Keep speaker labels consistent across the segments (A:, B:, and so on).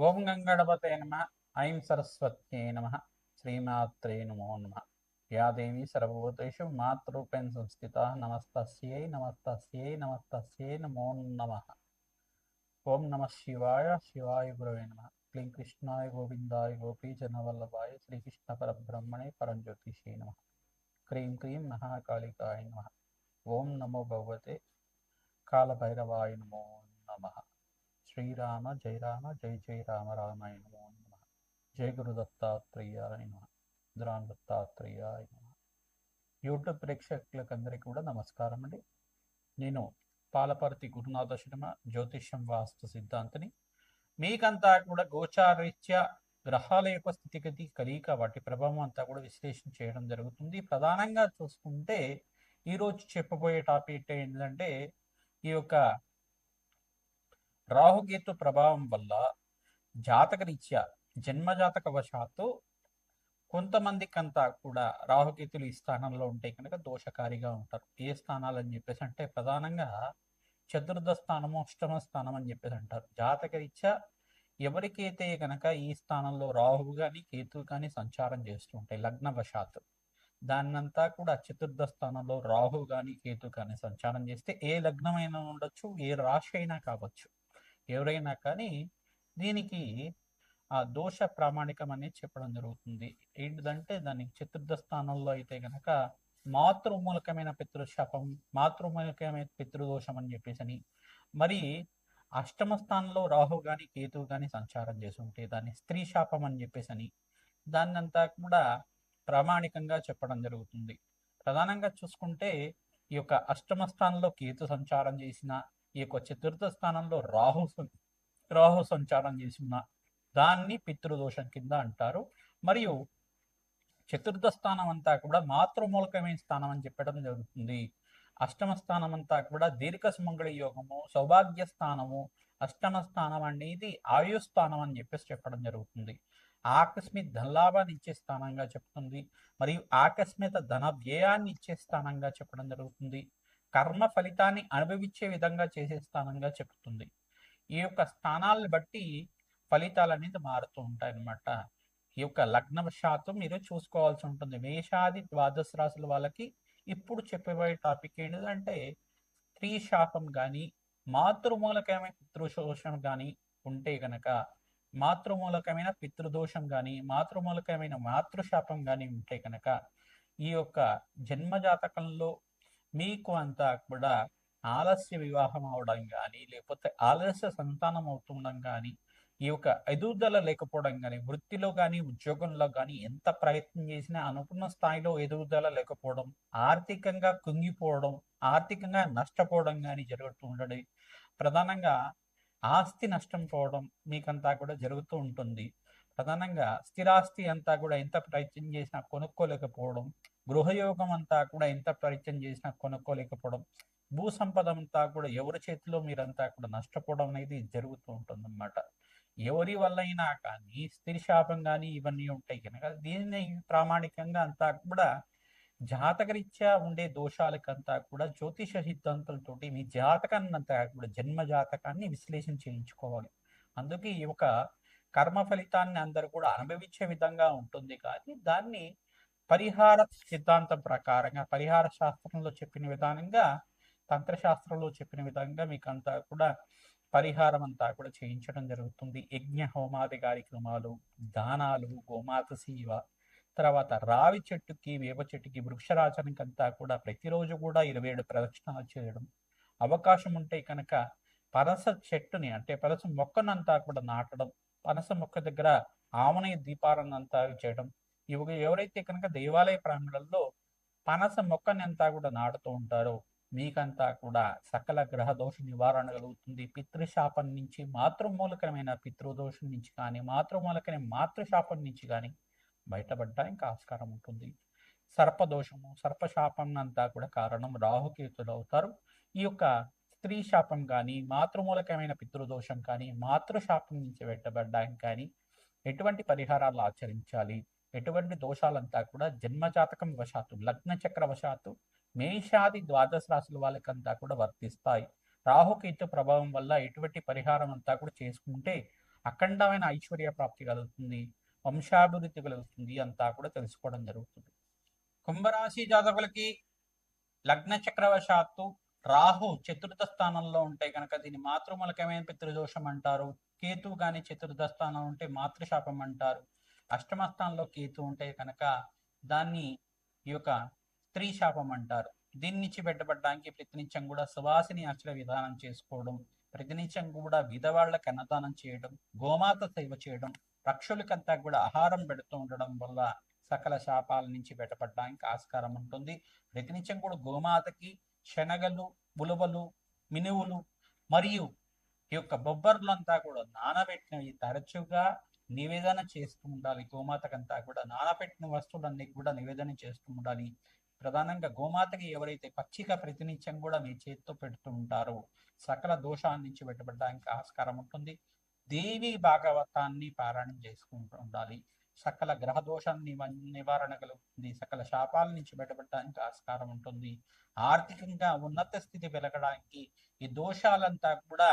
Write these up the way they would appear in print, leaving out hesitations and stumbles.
A: ఓం గంగణపతే నమ. ఐం సరస్వత్యై నమ. శ్రీమాత్రే నమో నమ. యా దేవి సర్వభూతేషు మాతృరూపేణ సంస్థితా నమస్తస్యై నమస్తస్యై నమస్తస్యై నమో నమ. ఓం నమ శివాయ. శివాయ గురవే నమ. క్లీం కృష్ణాయ గోవిందాయ గోపీజనవల్లభాయ శ్రీకృష్ణ పరబ్రహ్మణే పరంజ్యోతిషే నమ. క్రీం క్రీం మహాకాళికాయ నమ. ఓం నమో భగవతే కాళభైరవాయ నమో నమ. శ్రీరామ జయ రామ జయ జయ రామ రామాయ నమో నమ. జయ గురు దత్తాత్రేయాయ నమ. దురాన్ దత్తాత్రేయాయ నమ. యూట్యూబ్ ప్రేక్షకులకు అందరికీ కూడా నమస్కారం అండి. నేను పాలపర్తి గురునాథ శర్మ, జ్యోతిష్యం వాస్తు సిద్ధాంతిని. మీకంతా కూడా గోచారీత్యా గ్రహాల యొక్క స్థితిగతి కలియిక వాటి ప్రభావం అంతా కూడా విశ్లేషణ చేయడం జరుగుతుంది. ప్రధానంగా చూసుకుంటే ఈరోజు చెప్పబోయే టాపిక్ ఏంటంటే ఈ యొక్క రాహుకేతు ప్రభావం వల్ల జాతకరీత్యా జన్మజాతక వశాత్తు కొంతమందికంతా కూడా రాహుకేతులు ఈ స్థానంలో ఉంటే కనుక దోషకారిగా ఉంటారు. ఏ స్థానాలు అని చెప్పేసి అంటే ప్రధానంగా చతుర్థ స్థానము, అష్టమ స్థానం అని చెప్పేసి అంటారు. జాతకరీత్యా ఎవరికైతే కనుక ఈ స్థానంలో రాహువు కానీ కేతువు కానీ సంచారం చేస్తూ ఉంటాయి లగ్నవశాత్తు, దాన్నంతా కూడా చతుర్థ స్థానంలో రాహు కానీ కేతు కానీ సంచారం చేస్తే ఏ లగ్నమైనా ఉండొచ్చు, ఏ రాశి అయినా కావచ్చు, ఎవరైనా కానీ దీనికి ఆ దోష ప్రామాణికం అనేది చెప్పడం జరుగుతుంది. ఏంటిదంటే దానికి చతుర్థ స్థానంలో అయితే గనక మాతృమూలకమైన పితృశాపం, మాతృమూలకమైన పితృదోషం అని చెప్పేసి అని, మరి అష్టమ స్థానంలో రాహు కానీ కేతువు కానీ సంచారం చేస్తుంటే దాన్ని స్త్రీ శాపం అని చెప్పేసి అని దాన్నంతా కూడా ప్రామాణికంగా చెప్పడం జరుగుతుంది. ప్రధానంగా చూసుకుంటే ఈ యొక్క అష్టమ స్థానంలో కేతు సంచారం చేసిన, ఈ యొక్క చతుర్థ స్థానంలో రాహు సంచారం చేసిన దాన్ని పితృదోషం కింద అంటారు. మరియు చతుర్థ స్థానం అంతా కూడా మాతృమూలకమైన స్థానం అని చెప్పడం జరుగుతుంది. అష్టమ స్థానం అంతా కూడా దీర్ఘ సుమంగళ యోగము, సౌభాగ్య స్థానము, అష్టమ స్థానం అనేది ఆయుస్థానం అని చెప్పేసి చెప్పడం జరుగుతుంది. ఆకస్మిక ధనలాభాన్ని ఇచ్చే స్థానంగా చెప్తుంది. మరియు ఆకస్మిక ధన వ్యయాన్ని ఇచ్చే స్థానంగా చెప్పడం జరుగుతుంది. కర్మ ఫలితాన్ని అనుభవించే విధంగా చేసే స్థానంగా చెప్తుంది. ఈ యొక్క స్థానాలను బట్టి ఫలితాలు అనేది మారుతూ ఉంటాయి అన్నమాట. ఈ యొక్క లగ్నవశాత్తు మీరు చూసుకోవాల్సి ఉంటుంది. మేషాది ద్వాదశ రాశుల వాళ్ళకి ఇప్పుడు చెప్పబోయే టాపిక్ ఏంటంటే స్త్రీ శాపం కానీ మాతృమూలకమైన పితృదోషం కానీ ఉంటే గనక, మాతృమూలకమైన పితృదోషం కానీ మాతృమూలకమైన మాతృశాపం కానీ ఉంటే కనుక ఈ యొక్క జన్మజాతకంలో మీకు అంతా కూడా ఆలస్య వివాహం అవడం కానీ, లేకపోతే ఆలస్య సంతానం అవుతుండడం కానీ, ఈ యొక్క ఎదుగుదల లేకపోవడం కానీ, వృత్తిలో కానీ ఉద్యోగంలో కానీ ఎంత ప్రయత్నం చేసినా అనుకున్న స్థాయిలో ఎదుగుదల లేకపోవడం, ఆర్థికంగా కుంగిపోవడం, ఆర్థికంగా నష్టపోవడం కానీ జరుగుతూ ఉండడం, ప్రధానంగా ఆస్తి నష్టం పోవడం మీకంతా కూడా జరుగుతూ ఉంటుంది. ప్రధానంగా స్థిరాస్తి అంతా కూడా ఎంత ప్రయత్నం చేసినా కొనుక్కోలేకపోవడం, గృహయోగం అంతా కూడా ఎంత ప్రయత్నం చేసినా కొనుక్కోలేకపోవడం, భూ సంపద అంతా కూడా ఎవరి చేతిలో మీరంతా కూడా నష్టపోవడం అనేది జరుగుతూ ఉంటుంది అన్నమాట. ఎవరి వల్ల అయినా కానీ స్త్రీ శాపం కానీ ఇవన్నీ ఉంటాయి కనుక దీన్ని ప్రామాణికంగా అంతా కూడా జాతకరీత్యా ఉండే దోషాలకంతా కూడా జ్యోతిష సిద్ధాంతాలతోటి మీ జాతకాన్ని అంతా కూడా జన్మ జాతకాన్ని విశ్లేషణ చేయించుకోవాలి. అందుకే ఈ యొక్క కర్మ ఫలితాన్ని అందరూ కూడా అనుభవించే విధంగా ఉంటుంది. కానీ దాన్ని పరిహార సిద్ధాంతం ప్రకారంగా, పరిహార శాస్త్రంలో చెప్పిన విధానంగా, తంత్రశాస్త్రంలో చెప్పిన విధంగా మీకు అంతా కూడా పరిహారం అంతా కూడా చేయించడం జరుగుతుంది. యజ్ఞ హోమాది కార్యక్రమాలు, దానాలు, గోమాత సేవ, తర్వాత రావి చెట్టుకి వేప చెట్టుకి వృక్షరాజానికి అంతా కూడా ప్రతిరోజు కూడా 27 ప్రదక్షిణాలు చేయడం, అవకాశం ఉంటే కనుక పనస చెట్టుని అంటే పనస మొక్కనంతా కూడా నాటడం, పనస మొక్క దగ్గర ఆమనయ దీపాలను అంతా చేయడం, ఇవి ఎవరైతే కనుక దేవాలయ ప్రాంగణంలో పనస మొక్కని అంతా కూడా నాటుతూ ఉంటారో మీకంతా కూడా సకల గ్రహ దోష నివారణ కలుగుతుంది. పితృశాపం నుంచి, మాతృమూలకమైన పితృదోషం నుంచి కానీ, మాతృమూలకమైన మాతృశాపం నుంచి కానీ బయటపడడానికి ఆస్కారం ఉంటుంది. సర్పదోషము, సర్పశాపం అంతా కూడా కారణం రాహుకేతులు అవుతారు. ఈ యొక్క స్త్రీ శాపం కానీ, మాతృమూలకమైన పితృదోషం కానీ, మాతృశాపం నుంచి బయటపడడానికి కానీ ఎటువంటి పరిహారాలు ఆచరించాలి, ఎటువంటి దోషాలంతా కూడా జన్మజాతకం వశాత్తు, లగ్న చక్ర వశాత్తు మేషాది ద్వాదశ రాశుల వాళ్ళకంతా కూడా వర్తిస్తాయి. రాహుకేతు ప్రభావం వల్ల ఎటువంటి పరిహారం అంతా కూడా చేసుకుంటే అఖండమైన ఐశ్వర్య ప్రాప్తి కలుగుతుంది, వంశాభివృద్ధి కలుగుతుంది అంతా కూడా తెలుసుకోవడం జరుగుతుంది. కుంభరాశి జాతకులకి లగ్న చక్రవశాత్తు రాహు చతుర్థ స్థానంలో ఉంటే కనుక దీన్ని మాతృమూలకమైన పితృదోషం అంటారు. కేతు గాని చతుర్థ స్థానం ఉంటే మాతృశాపం అంటారు. అష్టమ స్థానంలో కేతు ఉంటే కనుక దాన్ని ఈ యొక్క స్త్రీ శాపం అంటారు. దీని నుంచి బయటపడడానికి ప్రతినిత్యం కూడా సువాసిని అర్చన విధానం చేసుకోవడం, ప్రతినిత్యం కూడా విధవాళ్లకు అన్నదానం చేయడం, గోమాత సేవ చేయడం, పక్షులకంతా కూడా ఆహారం పెడుతూ ఉండడం వల్ల సకల శాపాల నుంచి బయటపడడానికి ఆస్కారం ఉంటుంది. ప్రతినిత్యం కూడా గోమాతకి శనగలు, ఉలువలు, మినువులు మరియు ఈ యొక్క బొబ్బర్లంతా కూడా నానబెట్టినవి తరచుగా నివేదన చేస్తూ ఉండాలి. గోమాతకంతా కూడా నానబెట్టిన వస్తువులన్నీ కూడా నివేదన చేస్తూ ఉండాలి. ప్రధానంగా గోమాతకి ఎవరైతే పచ్చిక ప్రతినిత్యం కూడా మీ చేతితో పెడుతూ ఉంటారో సకల దోషాల నుంచి బయటపడడానికి ఆస్కారం ఉంటుంది. దేవి భాగవతాన్ని పారాయణం చేసుకుంటూ ఉండాలి. సకల గ్రహ దోషాన్ని నివారణ కలుగుతుంది. సకల శాపాల నుంచి బయటపడడానికి ఆస్కారం ఉంటుంది. ఆర్థికంగా ఉన్నత స్థితి వెలగడానికి ఈ దోషాలంతా కూడా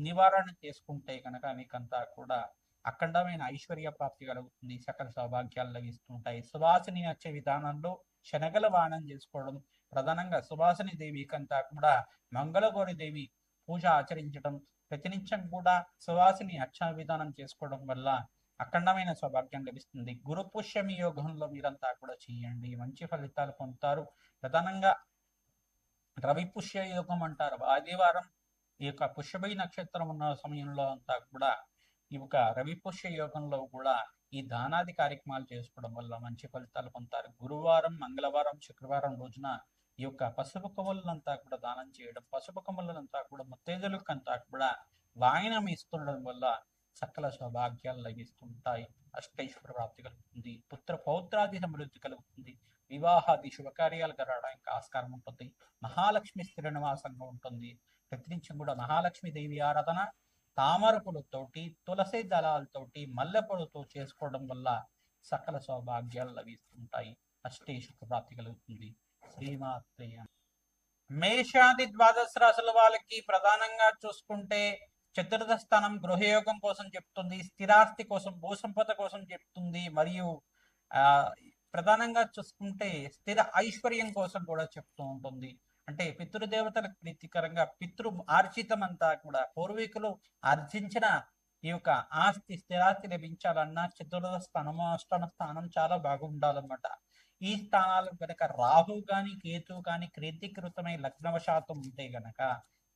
A: నివారణ చేసుకుంటే కనుక మీకంతా కూడా అఖండమైన ఐశ్వర్య ప్రాప్తి కలుగుతుంది. సకల సౌభాగ్యాలు లభిస్తుంటాయి. సువాసిని వచ్చే విధానంలో శనగల వాహనం చేసుకోవడం, ప్రధానంగా సువాసిని దేవికంతా కూడా మంగళగౌరి దేవి పూజ ఆచరించడం, ప్రతినిత్యం కూడా సువాసిని అర్చన విధానం చేసుకోవడం వల్ల అఖండమైన సౌభాగ్యం లభిస్తుంది. గురు పుష్యమి యోగంలో మీరంతా కూడా చేయండి, మంచి ఫలితాలు పొందుతారు. ప్రధానంగా రవి పుష్య యోగం అంటారు. ఆదివారం ఈ యొక్క పుష్యభి నక్షత్రం ఉన్న సమయంలో అంతా కూడా ఈ యొక్క రవి పుష్య యోగంలో కూడా ఈ దానాది కార్యక్రమాలు చేసుకోవడం వల్ల మంచి ఫలితాలు పొందుతారు. గురువారం, మంగళవారం, శుక్రవారం రోజున ఈ యొక్క పసుపు కొమ్ములంతా కూడా దానం చేయడం, పసుపు కొమ్ములంతా కూడా ముత్తైదులకంతా కూడా వాయనం ఇస్తుండడం వల్ల సకల సౌభాగ్యాలు లభిస్తుంటాయి. అష్టైశ్వర ప్రాప్తి కలుగుతుంది. పుత్ర పౌత్రాది సమృద్ధి కలుగుతుంది. వివాహాది శుభకార్యాలు జరగడానికి ఆస్కారం ఉంటుంది. మహాలక్ష్మి స్థిర నివాసంగా ఉంటుంది. ప్రతినిత్యం కూడా మహాలక్ష్మి దేవి ఆరాధన తామర పూలతోటి, తులసి దళాలతోటి, మల్లెపూలతో చేసుకోవడం వల్ల సకల సౌభాగ్యాలు లభిస్తుంటాయి. అష్టైశ్వర ప్రాప్తి కలుగుతుంది. శ్రీమాత్రే. మేషాది ద్వాదశ రాశుల వాళ్ళకి ప్రధానంగా చూసుకుంటే చతుర్థ స్థానం గృహయోగం కోసం చెప్తుంది, స్థిరాస్తి కోసం, భూసంపద కోసం చెప్తుంది, మరియు ప్రధానంగా చూసుకుంటే స్థిర ఐశ్వర్యం కోసం కూడా చెప్తూ ఉంటుంది. అంటే పితృదేవతలకు ప్రీతికరంగా పితృ ఆర్జితం అంతా కూడా పూర్వీకులు ఆర్జించిన ఈ యొక్క ఆస్తి స్థిరాస్తి లభించాలన్నా చతుర్థ స్థానము, అష్టమ స్థానం చాలా బాగుండాలన్నమాట. ఈ స్థానాలు కనుక రాహు గాని కేతు గాని క్రీతికృతమై లగ్నవశాతం ఉంటే గనక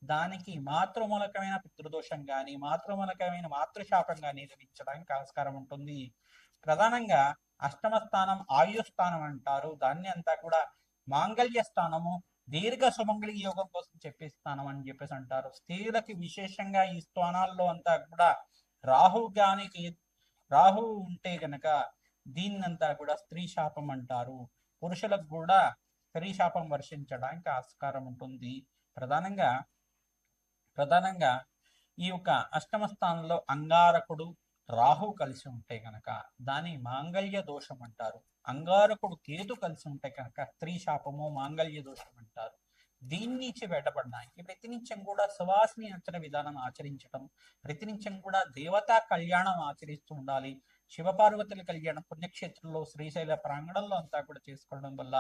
A: దానికి మాతృమూలకమైన పితృదోషం గాని, మాతృమూలకమైన మాతృశాపం గాని లభించడానికి ఆస్కారం ఉంటుంది. ప్రధానంగా అష్టమ స్థానం ఆయుస్థానం అంటారు. దాన్ని అంతా కూడా మాంగళ్య స్థానము, దీర్ఘ సుమంగళి యోగం కోసం చెప్పే స్థానం అని చెప్పేసి అంటారు. స్త్రీలకి విశేషంగా ఈ స్థానాల్లో అంతా కూడా రాహు ఉంటే గనక దీన్నంతా కూడా స్త్రీ శాపం అంటారు. పురుషులకు కూడా స్త్రీ శాపం వర్షించడానికి ఆస్కారం ఉంటుంది. ప్రధానంగా ఈ యొక్క అష్టమ స్థానంలో అంగారకుడు రాహు కలిసి ఉంటే కనుక దాని మాంగళ్య దోషం అంటారు. అంగారకుడు కేతు కలిసి ఉంటే కనుక స్త్రీ శాపము, మాంగళ్య దోషం అంటారు. దీని నుంచి బయటపడడానికి ప్రతినిత్యం కూడా సువాసిని అర్చన విధానం ఆచరించడం, ప్రతినిత్యం కూడా దేవతా కళ్యాణం ఆచరిస్తూ ఉండాలి. శివపార్వతుల కళ్యాణం పుణ్యక్షేత్రంలో శ్రీశైల ప్రాంగణంలో అంతా కూడా చేసుకోవడం వల్ల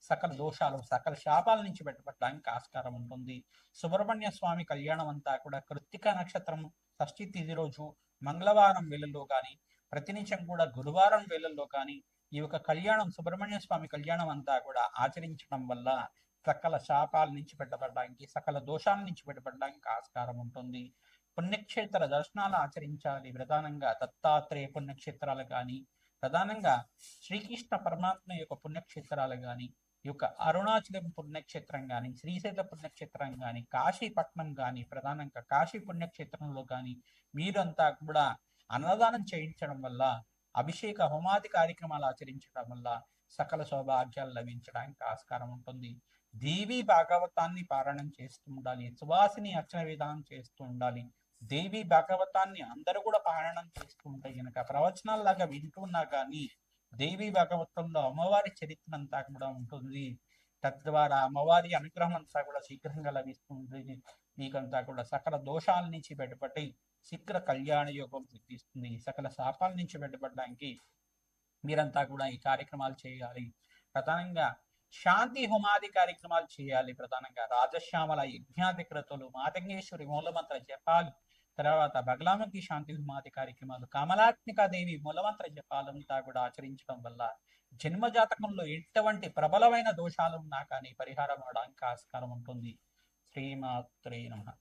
A: సకల దోషాలు, సకల శాపాల నుంచి బయటపడడానికి ఆస్కారం ఉంటుంది. సుబ్రహ్మణ్య స్వామి కళ్యాణం అంతా కూడా కృత్తిక నక్షత్రం షష్ఠి తిథి రోజు మంగళవారం వేళల్లో కానీ, ప్రతినిత్యం కూడా గురువారం వేళల్లో కానీ ఈ యొక్క కళ్యాణం, సుబ్రహ్మణ్య స్వామి కళ్యాణం అంతా కూడా ఆచరించడం వల్ల సకల శాపాల నుంచి బయటపడడానికి, సకల దోషాల నుంచి బయటపడడానికి ఆస్కారం ఉంటుంది. పుణ్యక్షేత్ర దర్శనాలు ఆచరించాలి. ప్రధానంగా దత్తాత్రేయ పుణ్యక్షేత్రాలు కానీ, ప్రధానంగా శ్రీకృష్ణ పరమాత్మ యొక్క పుణ్యక్షేత్రాలు కానీ, ఈ యొక్క అరుణాచలం పుణ్యక్షేత్రం కానీ, శ్రీశైల పుణ్యక్షేత్రం కానీ, కాశీపట్నం కానీ, ప్రధానంగా కాశీ పుణ్యక్షేత్రంలో కానీ మీరంతా కూడా అన్నదానం చేయించడం వల్ల, అభిషేక హోమాది కార్యక్రమాలు ఆచరించడం వల్ల సకల సౌభాగ్యాలు లభించడానికి ఆస్కారం ఉంటుంది. దేవి భాగవతాన్ని పారాయణం చేస్తూ ఉండాలి. సువాసిని అర్చన విధానం చేస్తూ ఉండాలి. దేవి భాగవతాన్ని అందరూ కూడా పారాయణం చేస్తూ ఉంటే కనుక ప్రవచనాల్లాగా వింటున్నా కానీ దేవి భాగవతంలో అమ్మవారి చరిత్ర అంతా కూడా ఉంటుంది. తద్వారా అమ్మవారి అనుగ్రహం అంతా కూడా శీఘ్రంగా లభిస్తుంది. మీకంతా కూడా సకల దోషాల నుంచి బయటపడి శీఘ్ర కళ్యాణ యోగం సిద్ధిస్తుంది. సకల శాపాల నుంచి బయటపడడానికి మీరంతా కూడా ఈ కార్యక్రమాలు చేయాలి. ప్రధానంగా శాంతి హోమాది కార్యక్రమాలు చేయాలి. ప్రధానంగా రాజశ్యామల యజ్ఞాది క్రతులు, మాతంగేశ్వరి మూలమంత్ర జపాలు, తర్వాత బగలాముఖి శాంతి హోమాది కార్యక్రమాలు, కమలాత్మికాదేవి మూలమంత్ర జపాలంతా కూడా ఆచరించడం వల్ల జన్మ జాతకంలో ఎటువంటి ప్రబలమైన దోషాలు ఉన్నా కానీ పరిహారం అవడానికి ఆస్కారం ఉంటుంది. శ్రీమాత్రే నమః.